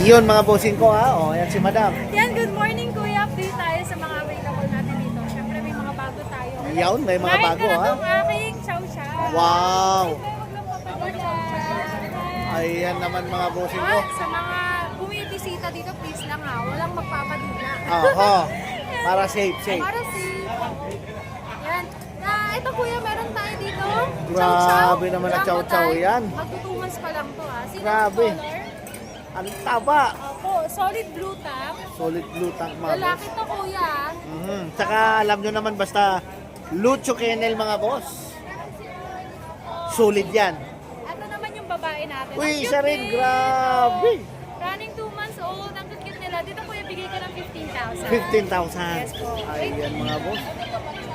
Yun mga bossing ko ha. O, yan si madam. Yan, good morning kuya. Update tayo sa mga available natin dito. Siyempre may mga bago tayo. Yan, may mga bago ha. Itong aking chow-chow. Wow. Huwag lang papadala. Ayan naman mga bossing ko. Sa mga bumibisita dito, please lang ha. Walang magpapadala. Oho. Para safe. Para safe. Yan. Ito kuya, meron tayo dito. Grabe naman na Jumbo chow-chow type. yan. Magtutungas pa lang to ha. Sino Grabe. color? Ang taba. Opo, solid blue tank. Solid blue tank mga boss. Lalaki to kuya. Tsaka alam nyo naman basta Lucho Kennel mga boss. Solid yan. Ito naman yung babae natin. Uy, Ang isa cute rin. eh. Grabe. Running 2 months old. Ang cute nila. Dito kuya, bigay ka ng 15,000. 15,000. Yes po. Ayan mga boss.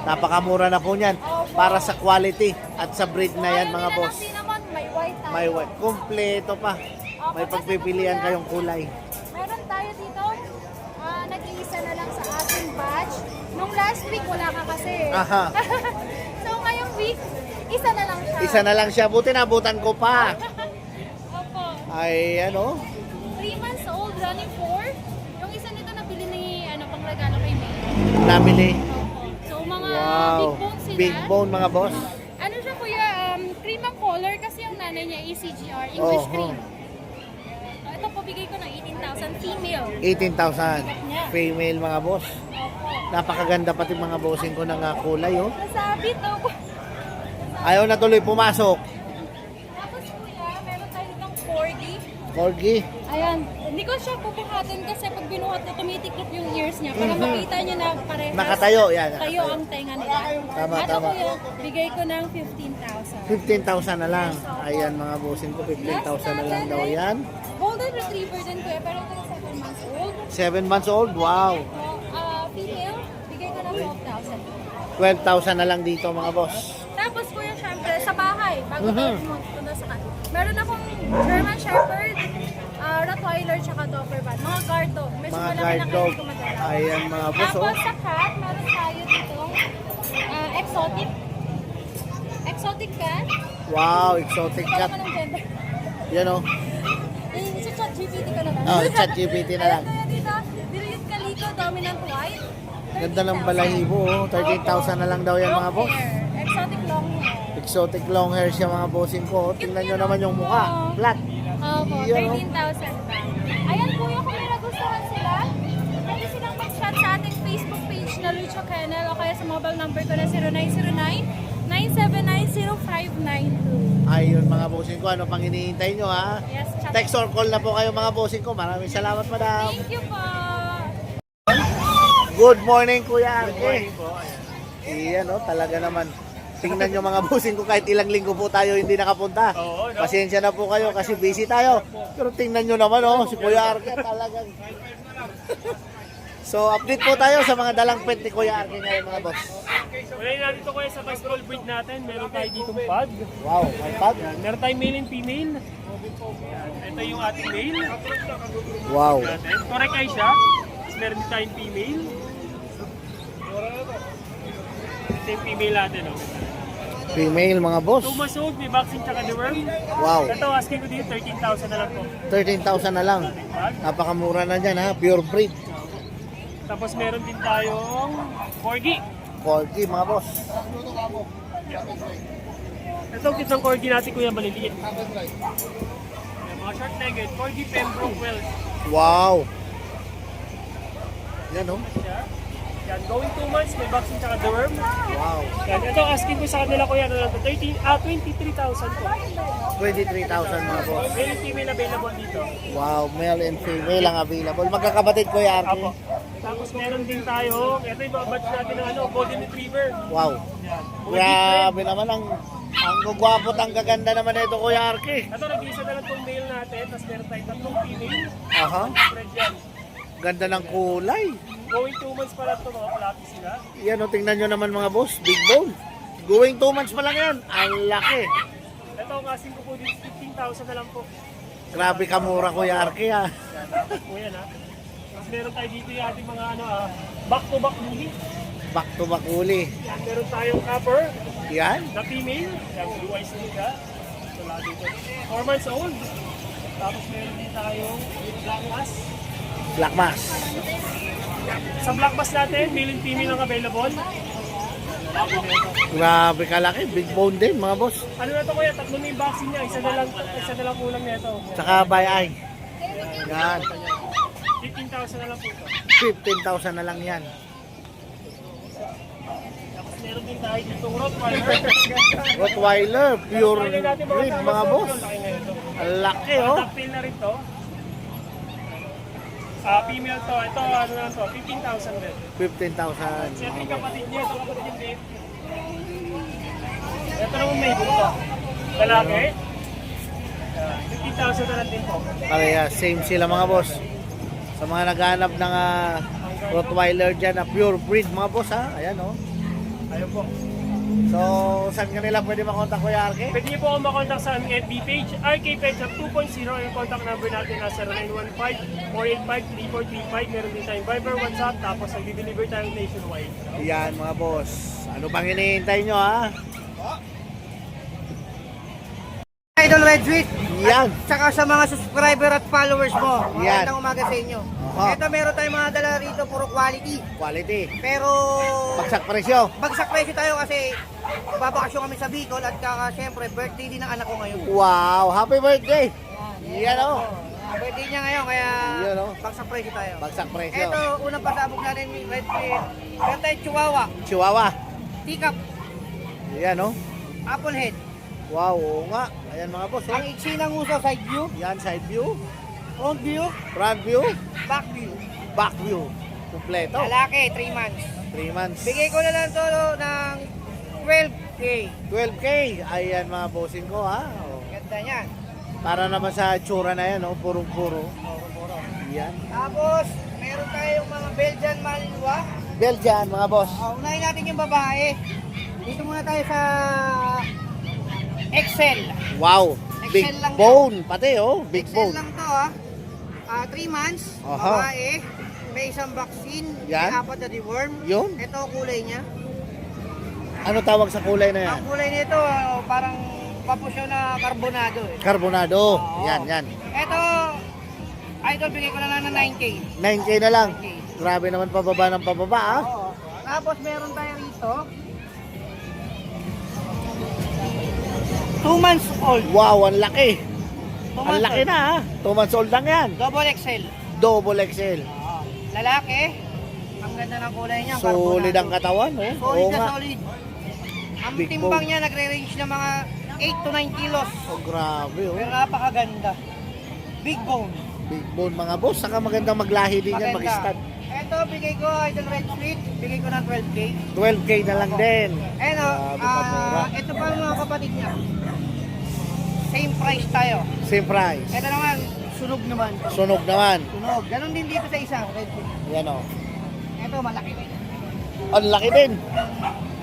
Napakamura na po niyan. Para sa quality at sa breed na yan mga boss. Naman, may white tayo. May white. Kompleto pa. May pagpipilian kayong kulay. Meron tayo dito. Nag-iisa na lang sa ating batch. Nung last week, wala ka kasi. Aha. So ngayong week, isa na lang siya. Isa na lang siya. Buti nabutan ko pa. Opo. Ay ano. 3 months old, running 4. Yung isa nito nabili ni pangregalo kay May. Nabili. Opo. So mga Wow. big bone sila. Big bone mga boss. Ano siya kuya, cream ang color kasi yung nanay niya ECGR, English Oho. cream. So ito po bigay ko ng 18,000 female. 18,000. Female mga boss. Opo. Napakaganda pati mga bossing ko ng kulay oh. Nasabi to. Ayaw na tuloy pumasok. Tapos kuya, meron tayo ditong corgi. Corgi. Ayan, hindi ko siya pupuhatin kasi pag binuhat na tumitiklop yung ears niya para makita niyo na parehas. Nakatayo yan. Tayo ang tenga nila. Tama, Ito tama. kuya, bigay ko ng 15,000. 15,000 na lang. Ayan mga bossing ko, 15,000 na lang daw yan. Golden Retriever din kuya, pero ito yung 7 months old. 7 months old, wow. Female, bigay ko ng 12,000. 12,000 na lang dito mga boss. Tapos kuya, syempre, sa bahay, bago tayo pumunta sa meron akong German Shepherd, Rottweiler, tsaka Doberman. Mga guard dog. Medyo Mga malaki guard na dog. kayo kumadala. Ayan mga boss oh. Tapos sa cat, meron tayo dito exotic. Exotic cat. Wow, exotic Ikaw cat. naman ang gender. Yan oh. Sa chat GPT ka na lang. Oh, chat GPT na lang. Ayan kuya dito, Diriut Calico, Dominant White. Ganda ng balahibo oh. 13,000 na lang daw yan mga boss. Exotic long hair. Exotic long hair siya mga bossing ko. Tingnan nyo naman yung mukha. Flat. Opo, Yan, oh. 13,000 ba? Ayan kuya, kung may nagustuhan sila, pwede silang mag-chat sa ating Facebook page na Lucho Kennel o kaya sa mobile number ko na 0909-979-0592. Ayun mga bossing ko. Ano pang hinihintay nyo ha? Yes, chat. Text or call na po kayo mga bossing ko. Maraming salamat madam. Thank you po. Good morning Kuya Arke. Iyan oh, talaga naman. Tingnan nyo mga bossing ko, kahit ilang linggo po tayo hindi nakapunta. Pasensya na po kayo kasi busy tayo. Pero tingnan nyo naman oh, si Kuya Arke talagang. So update po tayo sa mga dalang pet ni Kuya Arke ngayon mga boss. Wala na dito kuya sa baseball breed natin. Meron tayo dito pug. Wow, may pag. Yan. Meron tayong male and female. Yan. Ito yung ating male. Wow. Natin. Correct eye siya. Tapos meron din tayong female. Ito yung female natin. Oh. Female mga boss. 2 months old, may vaccine tsaka deworm. Wow. Ito asking ko dito 13,000 na lang po. 13,000 na lang. Pug. Napakamura na dyan ha, pure breed. Tapos meron din tayong corgi. Corgi mga boss. Ito ang kitang corgi natin kuya, maliliit. Yan, mga short-legged. Corgi Pembroke Welsh. Wow. Yan oh. Yan, going 2 months, may vaccine tsaka deworm. Wow. Yan, ito asking ko sa kanila kuya, ano lang to, 23,000 po. 23,000 mga boss. Male and female available dito. Wow, male and female ang available. Magkakapatid Kuya Arke. Apo. Tapos meron din tayo, ito yung mga batch natin ng Golden Retriever. Wow. Yan. Grabe naman ang gugwapo at ang gaganda naman ito Kuya Arke. Ito, nag-isa na lang itong male natin, tapos meron tayong 3 female. Aha. Spread yan. Ganda ng kulay. Going 2 months pa lang ito, mga platy sila. Yan o, tingnan nyo naman mga boss. Big bone. Going 2 months pa lang yan. Ang laki. Ito, ang asking ko po dito, 15,000 na lang po. Grabe kamura Kuya Arke ha. Yan, tapos po yan ha. Tapos meron tayo dito yung ating mga back-to-back bully. Back to back uli. Yan, meron tayong copper Yan. na female. Yan, blue eyes din siya. So, lahat dito. 4 months old. Tapos meron din tayong Black Mass. Black Mass. Sa Black Mass natin, male and female ang available. Grabe kalaki. Big bone din mga boss. Ano na to kuya? Tatlo na yung vaccine niya. Isa na lang kulang nito. Tsaka by eye. Yan. 15,000 na lang po ito. 15,000 na lang yan. Tapos meron din tayo ditong Rottweiler. Rottweiler, pure Rottweiler natin breed mga boss. Laki na ito. Ang laki oh. Ducktail na rin to. Female to. Ito ano na to? 15,000 din. 15,000. Siyempre yung kapatid niya. Ito kapatid yung babe. Ito naman may buto. Lalaki. 15,000 na lang din po. Kaya same sila mga boss. Sa mga naghahanap ng Rottweiler dyan na pure breed mga boss ha. Ayan oh. Ayun po. So, saan kanila pwede makontak Kuya Arke? Pwede niyo po ako makontak sa aming FB page, RK Pet Shop 2.0. Yung contact number natin nasa 0915-485-3435. Meron din tayong Viber, WhatsApp, tapos nag-deliver tayong nationwide. Yan mga boss. Ano pang hinihintay nyo ha? Idol Red Sweet. Yan. Tsaka sa mga subscriber at followers mo. Yan. Magandang umaga sa inyo. Aha. Ito meron tayong mga dala rito, puro quality. Quality. Pero Bagsak presyo. bagsak presyo tayo kasi babakasyon kami sa Bicol at syempre birthday din ng anak ko ngayon. Wow. Happy birthday. Yan oh. Birthday niya ngayon kaya Yan, oh. bagsak presyo tayo. Bagsak presyo. Ito, unang pasabog natin ni Red Sweet. Meron tayong Chihuahua, Chihuahua. Teacup, Yan oh. Applehead. Wow. Oo nga. Ayan mga boss. Oh. Ang iksi ng uso, side view, Yan side view. front view, Front view. back view. Back view. Kompleto. Lalaki, 3 months. 3 months. Bigay ko na lang to ng 12K. 12K. Ayan mga bossing ko ha. Oh. Ganda niyan. Para naman sa tsura na yan, oh, purong-puro. Yan. Tapos, meron tayong mga Belgian Malinois. Belgian, mga boss. Unahin natin yung babae. Dito muna tayo sa Excel. Wow. Big Excel lang bone. Pati, oh. Big Excel bone. lang to ha. 3 months, Aha. babae. May isang vaccine, Yan. may 4 na deworm. Yun. Ito kulay niya. Ano tawag sa kulay na yan? Ang kulay nito, parang papusyo na karbonado eh. Carbonado. Oo. Yan, yan. Ito, idol, bigay ko na lang ng 9K. 9K na lang. 9K. Grabe naman pababa ng pababa, ah. Oo. Tapos meron tayo rito. 2 months old. Wow, ang laki. 2 Ang months laki old. na, ah. 2 months old lang yan. Double XL. Double XL. Oo. Lalaki. Ang ganda ng kulay niya. Solid ang carbonado. katawan, oh. Solid Oo na nga. solid. Ang Big timbang bone. niya nagre-range ng mga 8 to 9 kilos. Oh, grabe, oh. Pero napakaganda. Big bone. Big bone, mga boss. Saka magandang maglahi din yan, Maganda. mag-stud. Ito, bigay ko, Idol Red Sweet. Bigay ko ng 12K. 12K na lang din. Ayan o, Grabe, mura. ito pa ang mga kapatid niya. Same price tayo. Same price. Ito naman, sunog naman. Sunog naman. Sunog. Ganon din dito sa isa, Red Sweet. Yan, oh. Ito, malaki rin. Ang laki din.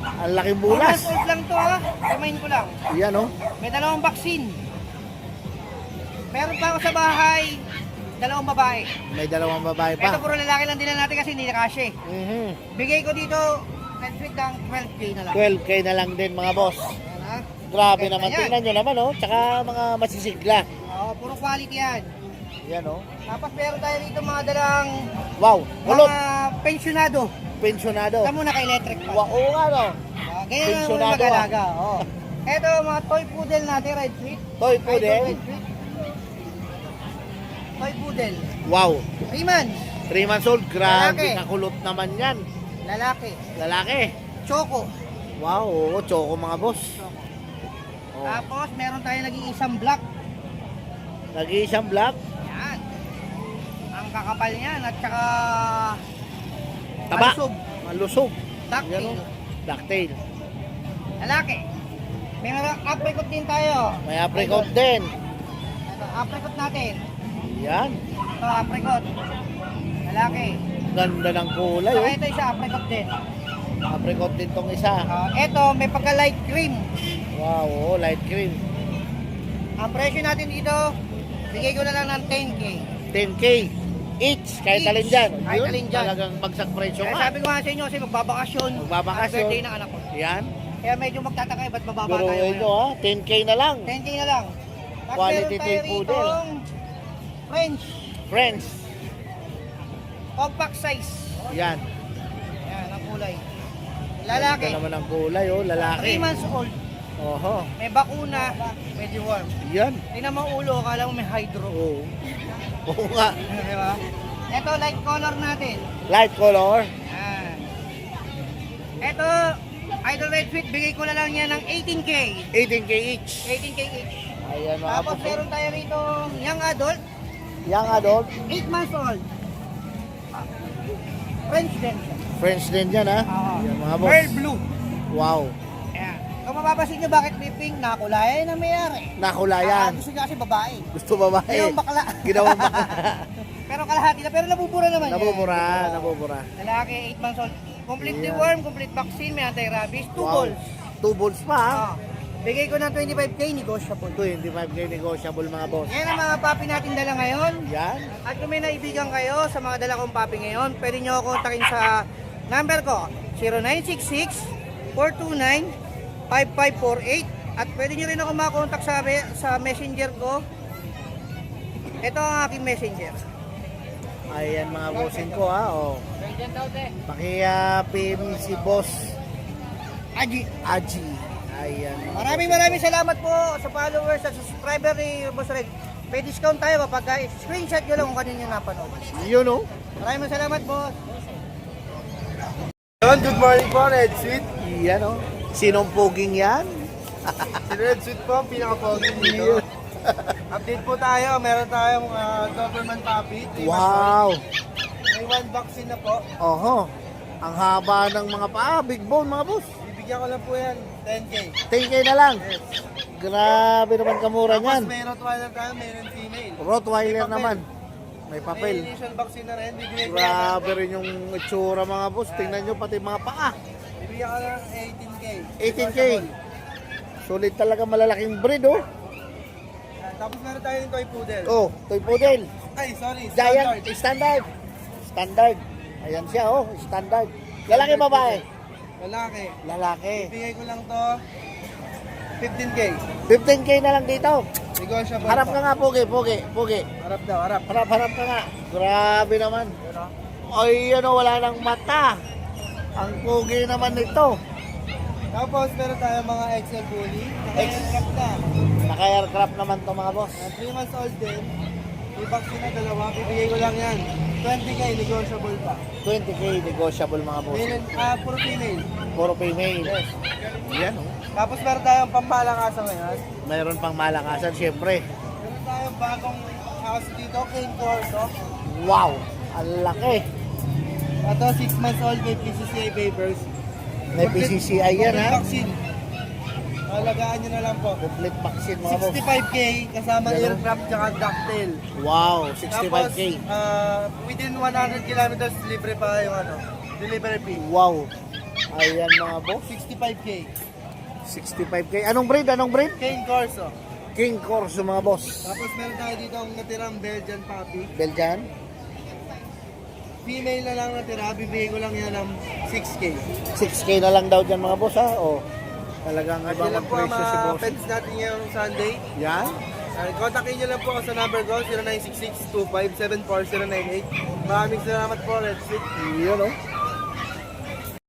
Ang laking bulas. 2 months old lang to ha. Remind ko lang. Yan, oh. May 2 vaccine. Meron pa ako sa bahay, 2 babae. May 2 babae pa. Ito puro lalaki lang din natin kasi hindi na kasya. Mhm. Bigay ko dito, Red Sweet ng 12K na lang. 12K na lang din, mga boss. Ayan, ha? Grabe Ganda naman. yan. Tingnan nyo naman, oh. Tsaka mga masisigla. Oo, puro quality yan. Yan, oh. Tapos meron tayo dito mga dalang Wow. Kulot. mga pensyonado. Pensyonado. Tamo na kay electric pa. Wow, oo nga, no. Ganyan ang Pensyonado, mag-alaga. Oo. Ito mga toy poodle natin, Red Sweet. Toy poodle. Red Sweet. Toy poodle. Wow. 3 months. 3 months old. Grabe, Lalaki. kakulot naman yan. Lalaki. Lalaki. Choco. Wow, oo. Choco, mga boss. Oh. Tapos meron tayo naging isang black. Nag-iisang black. Yan. Ang kakapal niyan at saka Taba. malusog. Malusog. Ducktail. Yan, oh. Ducktail. Lalaki. May mga apricot din tayo. May apricot din. Ito, apricot natin. Yan. Ito, apricot. Lalaki. Ganda ng kulay, Saka oh. ito isa, apricot din. Apricot din tong isa. Ito, may pagka light cream. Wow, oo. Light cream. Ang presyo natin dito, bigay ko na lang ng 10K. 10K. Each. Kahit Each. alin dyan. Kahit Yun, alin dyan. Talagang bagsak presyo Kaya nga. sabi ko nga sa inyo kasi magbabakasyon. Magbabakasyon. Ang birthday ng anak ko. Yan. Kaya medyo magtataka ba't bababa tayo Biruin nyo, ngayon. ha. 10K na lang. 10K na lang. Tapos Quality meron tayo toy poodle. ritong French. Friends. Compact size. Yan. Yan, ang kulay. Ganda Lalaki. naman ang kulay, oh. 3 Lalaki. months old. Oho. May bakuna. Medyo warm. Yan. Tingnan mo ang ulo, akala mo may hydro. Oo. Oo nga. Di ba? Ito, light color natin. Light color. Yan. Ito, Idol Red Sweet, bigay ko na lang yan ng 18K. 18K each. 18K each. Ayan mga Tapos boss. meron tayo rito young adult, Young adult. 8 months old. French din siya. French din yan, ha? Oo. Yan mga boss. Pearl blue. Wow. Ayan. Kung mapapasin nyo bakit may pink, nakulayan na mayari. Nakulayan. Gusto niya kasi babae. Gusto babae. Ginawang bakla. Ginawang bakla. Pero kalahati na, pero nabubura naman yan. Nabubura, nabubura. Lalaki, 8 months old. Complete deworm, complete vaccine, may anti-rabies, 2 Wow. balls. 2 balls pa, ha? Ah. Bigay ko ng 25K, negotiable. 25K negotiable mga boss. Yan ang mga papi natin dala ngayon. Yan. At kung may naibigan kayo sa mga dala kong papi ngayon, pwede nyo ako kontakin sa number ko, 0966-429-5548. At pwede nyo rin ako makakontak sa messenger ko. Ito ang aking messenger. Ayan mga bossing ko, ha? Oh. PM si boss Aji. Aji. Ayan. Maraming salamat po sa followers at subscriber ni Boss Red. May discount tayo kapag screenshot nyo lang kung kanino napanood. You know? Maraming salamat boss. Good morning po, Red Sweet. Yan, oh. Sinong poging yan? Si Red Sweet po, pinaka-pogi dito. Update po tayo, meron tayong Doberman Puppy. 3 months Wow. old. May 1 vaccine na po. Oho. Ang haba ng mga paa. Big bone mga boss. Bibigyan ko lang po yan, 10K. 10K na lang. Yes. Grabe naman kamura Tapos niyan. may Rottweiler tayo, mayroon female. Rottweiler May papel. naman. May May papel. initial vaccine na rin, bibigyan ko lang. Grabe rin yung itsura mga boss. Tingnan nyo pati mga paa. Bibigyan ko lang 18K. 18K. Solid talaga, malalaking breed, oh. Yan. Tapos meron tayo yung toy poodle. Oh, toy poodle. Ay, sorry, Giant, standard. standard. Standard. Ayan siya, oh. Standard. Lalaki babae? Lalaki. Lalaki. Bibigyan ko lang to 15K. 15K na lang dito. Negotiable Harap pa. ka nga, pogi, pogi, pogi. Harap daw, harap. Harap ka nga. Grabe naman. Ay, ano, wala nang mata. Ang pogi naman nito. Tapos meron tayo mga XL bully. Naka-aircraft na. Naka-aircraft naman to mga boss. 3 months old din. May vaccine na dalawa. Bibigay ko lang yan. 20K, negotiable pa. 20K negotiable mga boss. Male, puro female. Puro female. Yes. Yan, oh. Tapos meron tayong pampalakasan ngayon. Mayroon pang malakasan, syempre. Meron tayong bagong house dito, Cane Corso. Wow! Ang laki. Ito, 6 months old, may PCCI papers. May PCCI yan, Complete ha? vaccine. Alagaan nyo na lang po. Complete vaccine mga boss. 65K, kasama Yan, oh. aircraft tsaka ducktail. Wow! Tapos, 65K. within 100 kilometers, libre pa yung delivery fee. Wow! Ayan mga boss. 65K. 65K. Anong breed? Anong breed? Cane Corso. King Corso mga boss. Tapos meron tayo dito ang natirang Belgian puppy. Belgian. Female na lang natira, bibigay ko lang yan ng 6K. 6K na lang daw dyan mga boss, ha? O, talagang At ibang yan lang po ang presyo si mga boss. pets natin ngayong Sunday. Yan. Kontakin nyo lang po ako sa number ko, 0966-2574-098. Maraming salamat po, Red Sweet. Yun, oh.